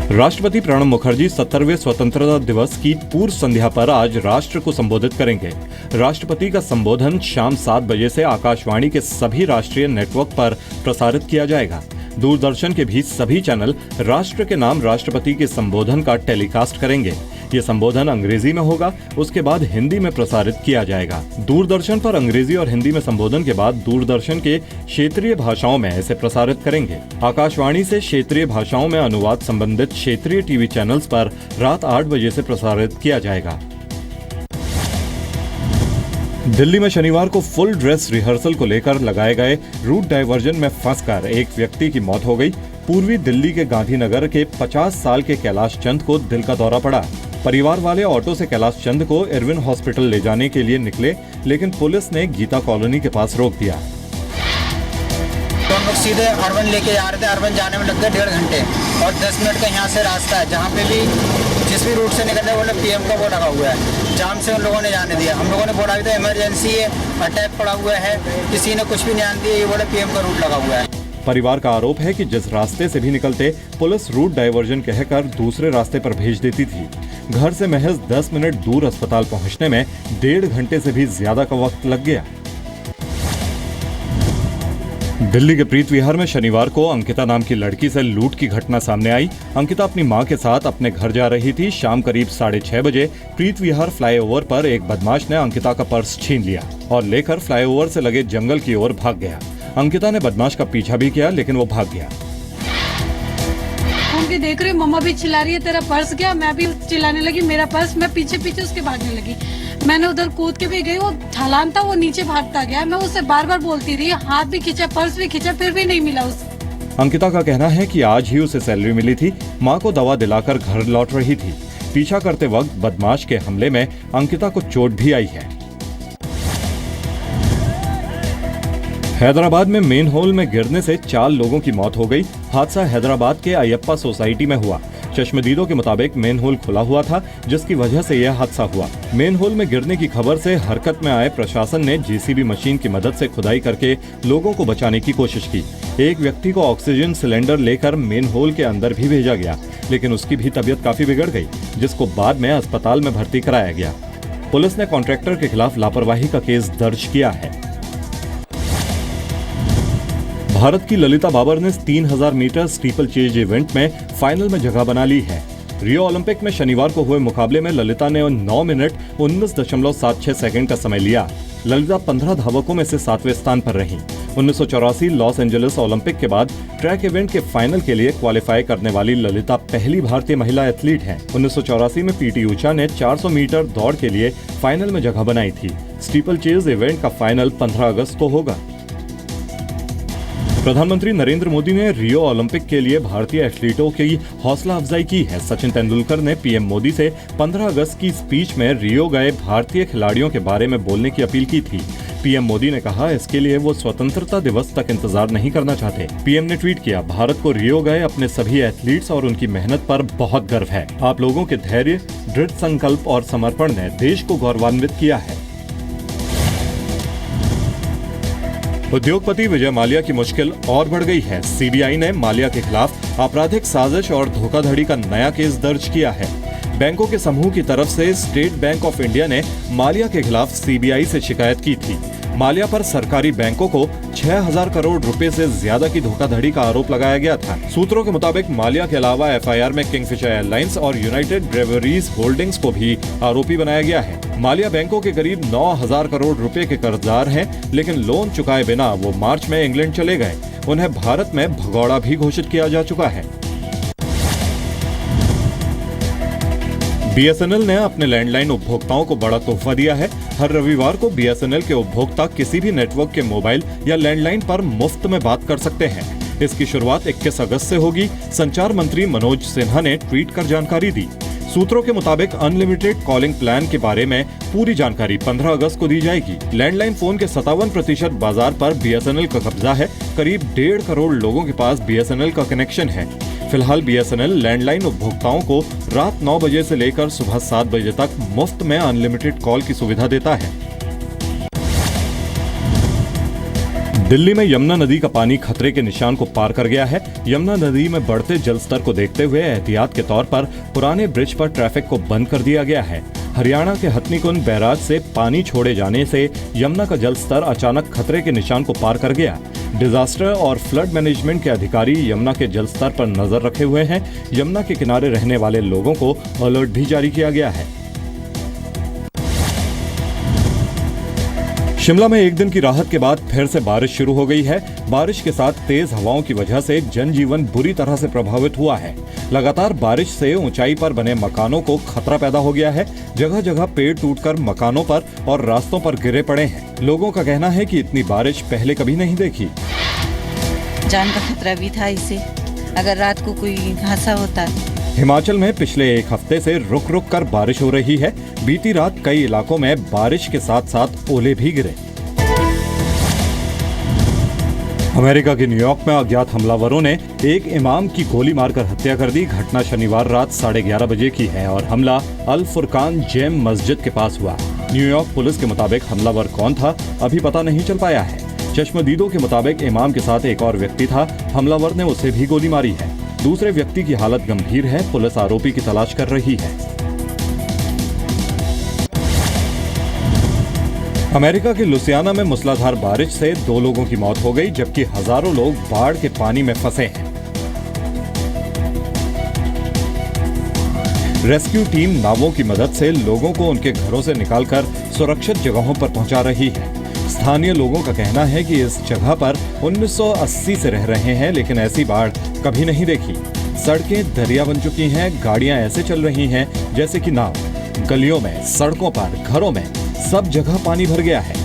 राष्ट्रपति प्रणब मुखर्जी 70वें स्वतंत्रता दिवस की पूर्व संध्या पर आज राष्ट्र को संबोधित करेंगे। राष्ट्रपति का संबोधन शाम 7 बजे से आकाशवाणी के सभी राष्ट्रीय नेटवर्क पर प्रसारित किया जाएगा। दूरदर्शन के भी सभी चैनल राष्ट्र के नाम राष्ट्रपति के संबोधन का टेलीकास्ट करेंगे। ये संबोधन अंग्रेजी में होगा, उसके बाद हिंदी में प्रसारित किया जाएगा। दूरदर्शन पर अंग्रेजी और हिंदी में संबोधन के बाद दूरदर्शन के क्षेत्रीय भाषाओं में इसे प्रसारित करेंगे। आकाशवाणी से क्षेत्रीय भाषाओं में अनुवाद संबंधित क्षेत्रीय टीवी चैनल्स पर रात 8 बजे से प्रसारित किया जाएगा। दिल्ली में शनिवार को फुल ड्रेस रिहर्सल को लेकर लगाए गए रूट डायवर्जन में फंसकर एक व्यक्ति की मौत हो गई। पूर्वी दिल्ली के गांधीनगर के 50 साल के कैलाश चंद को दिल का दौरा पड़ा। परिवार वाले ऑटो से कैलाश चंद को इरविन हॉस्पिटल ले जाने के लिए निकले, लेकिन पुलिस ने गीता कॉलोनी के पास रोक दिया। तो हम लोग सीधे अर्बन लेके जा रहे थे। अर्बन जाने में लग गए 1.5 घंटे और 10 मिनट का यहाँ से रास्ता है। जहाँ पे भी जिस भी रूट से निकल रहे वो पीएम का वो लगा हुआ है। जाम से उन लोगों ने जाने दिया। हम लोगों ने बोला था इमरजेंसी है, अटैक पड़ा हुआ है, किसी ने कुछ भी ध्यान दिया। ये बोले पीएम का रूट लगा हुआ है। परिवार का आरोप है कि जिस रास्ते से भी निकलते पुलिस रूट डायवर्जन कहकर दूसरे रास्ते पर भेज देती थी। घर से महज 10 मिनट दूर अस्पताल पहुंचने में 1.5 घंटे से भी ज्यादा का वक्त लग गया। दिल्ली के प्रीत विहार में शनिवार को अंकिता नाम की लड़की से लूट की घटना सामने आई। अंकिता अपनी मां के साथ अपने घर जा रही थी। शाम करीब 6:30 बजे प्रीत विहार फ्लाईओवर पर एक बदमाश ने अंकिता का पर्स छीन लिया और लेकर फ्लाईओवर से लगे जंगल की ओर भाग गया। अंकिता ने बदमाश का पीछा भी किया, लेकिन वो भाग गया। उनकी देख रही मम्मा भी चिल्ला रही है तेरा पर्स गया, मैं भी चिल्लाने लगी मेरा पर्स। मैं पीछे पीछे उसके भागने लगी। मैंने उधर कूद के भी गई, वो ढलान था, वो नीचे भागता गया। मैं उससे बार बार बोलती रही, हाथ भी खींचा, पर्स भी खींचा, फिर भी नहीं मिला उसे। अंकिता का कहना है कि आज ही उसे सैलरी मिली थी। मां को दवा दिलाकर घर लौट रही थी। पीछा करते वक्त बदमाश के हमले में अंकिता को चोट भी आई है। हैदराबाद में मेन होल में गिरने से 4 लोगों की मौत हो गई। हादसा हैदराबाद के अयप्पा सोसाइटी में हुआ। चश्मदीदों के मुताबिक मेन होल खुला हुआ था, जिसकी वजह से यह हादसा हुआ। मेन होल में गिरने की खबर से हरकत में आए प्रशासन ने जेसीबी मशीन की मदद से खुदाई करके लोगों को बचाने की कोशिश की। एक व्यक्ति को ऑक्सीजन सिलेंडर लेकर मेन होल के अंदर भी भेजा गया, लेकिन उसकी भी तबीयत काफी बिगड़ गई, जिसको बाद में अस्पताल में भर्ती कराया गया। पुलिस ने कॉन्ट्रैक्टर के खिलाफ लापरवाही का केस दर्ज किया है। भारत की ललिता बाबर ने 3000 मीटर स्टीपल चेज इवेंट में फाइनल में जगह बना ली है। रियो ओलंपिक में शनिवार को हुए मुकाबले में ललिता ने 9 मिनट 19.76 सेकंड का समय लिया। ललिता 15 धावकों में से 7वें स्थान पर रहीं। 1984 लॉस एंजलिस ओलंपिक के बाद ट्रैक इवेंट के फाइनल के लिए क्वालिफाई करने वाली ललिता पहली भारतीय महिला एथलीट हैं। 1984 में पीटी ऊषा ने 400 मीटर दौड़ के लिए फाइनल में जगह बनाई थी। स्टीपल चेज इवेंट का फाइनल 15 अगस्त को होगा। प्रधानमंत्री नरेंद्र मोदी ने रियो ओलंपिक के लिए भारतीय एथलीटों की हौसला अफजाई की है। सचिन तेंदुलकर ने पीएम मोदी से 15 अगस्त की स्पीच में रियो गए भारतीय खिलाड़ियों के बारे में बोलने की अपील की थी। पीएम मोदी ने कहा इसके लिए वो स्वतंत्रता दिवस तक इंतजार नहीं करना चाहते। पीएम ने ट्वीट किया, भारत को रियो गए अपने सभी एथलीट्स और उनकी मेहनत पर बहुत गर्व है। आप लोगों के धैर्य, दृढ़ संकल्प और समर्पण ने देश को गौरवान्वित किया है। उद्योगपति विजय माल्या की मुश्किल और बढ़ गई है। सीबीआई ने माल्या के खिलाफ आपराधिक साजिश और धोखाधड़ी का नया केस दर्ज किया है। बैंकों के समूह की तरफ से स्टेट बैंक ऑफ इंडिया ने माल्या के खिलाफ सीबीआई से शिकायत की थी। माल्या पर सरकारी बैंकों को 6000 करोड़ रुपए से ज्यादा की धोखाधड़ी का आरोप लगाया गया था। सूत्रों के मुताबिक माल्या के अलावा एफआईआर में किंगफिशर एयरलाइंस और यूनाइटेड ब्रेवरीज होल्डिंग्स को भी आरोपी बनाया गया है। माल्या बैंकों के करीब 9000 करोड़ रुपए के कर्जदार हैं, लेकिन लोन चुकाए बिना वो मार्च में इंग्लैंड चले गए। उन्हें भारत में भगौड़ा भी घोषित किया जा चुका है। बीएसएनएल ने अपने लैंडलाइन उपभोक्ताओं को बड़ा तोहफा दिया है। हर रविवार को बीएसएनएल के उपभोक्ता किसी भी नेटवर्क के मोबाइल या लैंडलाइन पर मुफ्त में बात कर सकते हैं। इसकी शुरुआत 21 अगस्त से होगी। संचार मंत्री मनोज सिन्हा ने ट्वीट कर जानकारी दी। सूत्रों के मुताबिक अनलिमिटेड कॉलिंग प्लान के बारे में पूरी जानकारी 15 अगस्त को दी जाएगी। लैंडलाइन फोन के 57% बाजार पर बीएसएनएल का कब्जा है। करीब 1.5 करोड़ लोगों के पास बीएसएनएल का कनेक्शन है। फिलहाल बीएसएनएल लैंडलाइन उपभोक्ताओं को रात 9 बजे से लेकर सुबह 7 बजे तक मुफ्त में अनलिमिटेड कॉल की सुविधा देता है। दिल्ली में यमुना नदी का पानी खतरे के निशान को पार कर गया है। यमुना नदी में बढ़ते जलस्तर को देखते हुए एहतियात के तौर पर पुराने ब्रिज पर ट्रैफिक को बंद कर दिया गया है। हरियाणा के हथनीकुंड बैराज से पानी छोड़े जाने से यमुना का जलस्तर अचानक खतरे के निशान को पार कर गया। डिजास्टर और फ्लड मैनेजमेंट के अधिकारी यमुना के जलस्तर पर नजर रखे हुए हैं। यमुना के किनारे रहने वाले लोगों को अलर्ट भी जारी किया गया है। शिमला में एक दिन की राहत के बाद फिर से बारिश शुरू हो गई है। बारिश के साथ तेज हवाओं की वजह से जनजीवन बुरी तरह से प्रभावित हुआ है। लगातार बारिश से ऊंचाई पर बने मकानों को खतरा पैदा हो गया है। जगह जगह पेड़ टूटकर मकानों पर और रास्तों पर गिरे पड़े हैं। लोगों का कहना है कि इतनी बारिश पहले कभी नहीं देखी। जान का खतरा भी था इससे, अगर रात को कोई हादसा होता है। हिमाचल में पिछले एक हफ्ते से रुक रुक कर बारिश हो रही है। बीती रात कई इलाकों में बारिश के साथ साथ ओले भी गिरे। अमेरिका के न्यूयॉर्क में अज्ञात हमलावरों ने एक इमाम की गोली मारकर हत्या कर दी। घटना शनिवार रात 11:30 बजे की है और हमला अल फुरकान जेम मस्जिद के पास हुआ। न्यूयॉर्क पुलिस के मुताबिक हमलावर कौन था अभी पता नहीं चल पाया है। चश्मदीदों के मुताबिक इमाम के साथ एक और व्यक्ति था। हमलावर ने उसे भी गोली मारी है। दूसरे व्यक्ति की हालत गंभीर है। पुलिस आरोपी की तलाश कर रही है। अमेरिका के लुसियाना में मूसलाधार बारिश से 2 लोगों की मौत हो गई, जबकि हजारों लोग बाढ़ के पानी में फंसे हैं। रेस्क्यू टीम नावों की मदद से लोगों को उनके घरों से निकालकर सुरक्षित जगहों पर पहुंचा रही है। स्थानीय लोगों का कहना है कि इस जगह पर 1980 से रह रहे हैं, लेकिन ऐसी बाढ़ कभी नहीं देखी। सड़कें दरिया बन चुकी हैं। गाड़ियां ऐसे चल रही हैं जैसे कि नाव। गलियों में, सड़कों पर, घरों में सब जगह पानी भर गया है।